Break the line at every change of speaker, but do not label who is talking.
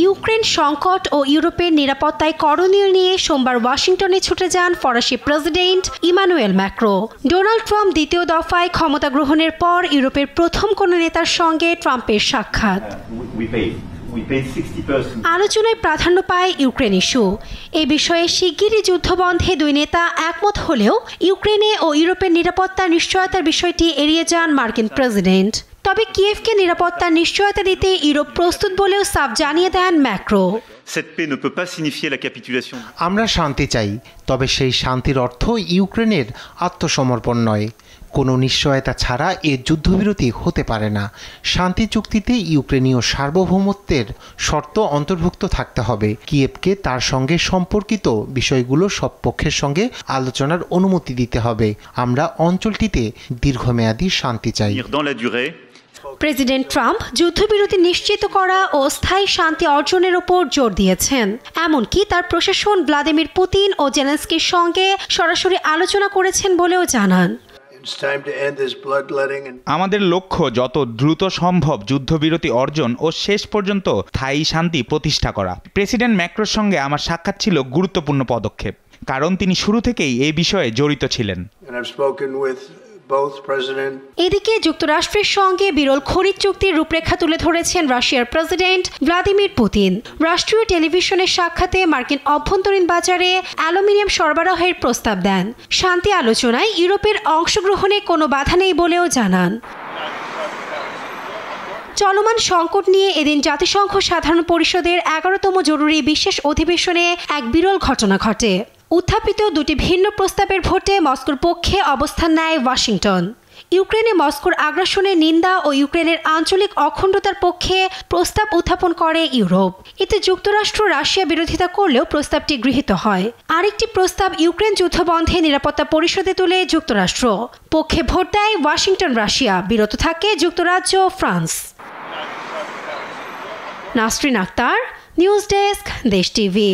Ukraine সংকট ও ইউরোপের নিরাপত্তায় করণীয় নিয়ে সোমবার ওয়াশিংটনে ছুটে যান ফরাসি president Emmanuel Macron. Donald Trump দ্বিতীয় দফায় ক্ষমতা গ্রহণের পর ইউরোপের প্রথম কোনো নেতার সঙ্গে ট্রাম্পের সাক্ষাৎ। আলোচনায় প্রাধান্য পায় ইউক্রেন ইস্যু। এ বিষয়ে শিগগিরই যুদ্ধবন্ধে দুই নেতা একমত হলেও ইউক্রেনে ও ইউরোপের নিরাপত্তার নিশ্চয়তার বিষয়টি এড়িয়ে যান মার্কিন প্রেসিডেন্ট। তবে কিয়েভকে নিরাপত্তার নিশ্চয়তা দিতে ইউরোপ প্রস্তুত বলেও সাফ জানিয়ে দেন ম্যাক্রো।
আমরা শান্তি চাই, তবে সেই শান্তির অর্থ ইউক্রেনের আত্মসমর্পণ নয়। কোনো নিশ্চয়তা ছাড়া এ যুদ্ধবিরতি হতে পারে না। শান্তি চুক্তিতে ইউক্রেনীয় সার্বভৌমত্বের শর্ত অন্তর্ভুক্ত থাকতে হবে। কিয়েভকে তার সঙ্গে সম্পর্কিত বিষয়গুলো সব পক্ষের সঙ্গে আলোচনার অনুমতি দিতে হবে। আমরা অঞ্চলটিতে দীর্ঘমেয়াদী শান্তি চাই।
প্রেসিডেন্ট ট্রাম্প যুদ্ধবিরতি নিশ্চিত করা ও স্থায়ী শান্তি অর্জনের উপর জোর দিয়েছেন। এমনকি তার প্রশাসন ভ্লাদিমির পুতিন ও জেলেনস্কির সঙ্গে সরাসরি আলোচনা করেছেন বলেও জানান।
আমাদের লক্ষ্য যত দ্রুত সম্ভব যুদ্ধবিরতি অর্জন ও শেষ পর্যন্ত স্থায়ী শান্তি প্রতিষ্ঠা করা। প্রেসিডেন্ট ম্যাক্রোর সঙ্গে আমার সাক্ষাৎ ছিল গুরুত্বপূর্ণ পদক্ষেপ, কারণ তিনি শুরু থেকেই এই বিষয়ে জড়িত ছিলেন।
এদিকে যুক্তরাষ্ট্রের সঙ্গে বিরল খনিজ চুক্তির রূপরেখা তুলে ধরেছেন রাশিয়ার প্রেসিডেন্ট ভ্লাদিমির পুতিন। রাষ্ট্রীয় টেলিভিশনের সাক্ষাতে মার্কিন অভ্যন্তরীণ বাজারে অ্যালুমিনিয়াম সরবরাহের প্রস্তাব দেন। শান্তি আলোচনায় ইউরোপের অংশগ্রহণে কোনো বাধা নেই বলেও জানান। চলমান সংকট নিয়ে এদিন জাতিসংঘ সাধারণ পরিষদের 11তম জরুরি বিশেষ অধিবেশনে এক বিরল ঘটনা ঘটে। উত্থাপিত দুটি ভিন্ন প্রস্তাবের ভোটে মস্কোর পক্ষে অবস্থান নেয় ওয়াশিংটন। ইউক্রেনে মস্কোর আগ্রাসনের নিন্দা ও ইউক্রেনের আঞ্চলিক অখণ্ডতার পক্ষে প্রস্তাব উত্থাপন করে ইউরোপ। এতে যুক্তরাষ্ট্র রাশিয়া বিরোধিতা করলেও প্রস্তাবটি গৃহীত হয়। আরেকটি প্রস্তাব ইউক্রেন যুদ্ধবন্ধে নিরাপত্তা পরিষদে তুলে যুক্তরাষ্ট্র। পক্ষে ভোট দেয় ওয়াশিংটন রাশিয়া, বিরত থাকে যুক্তরাজ্য ও France. Nasrin Akter, news desk, Desh TV.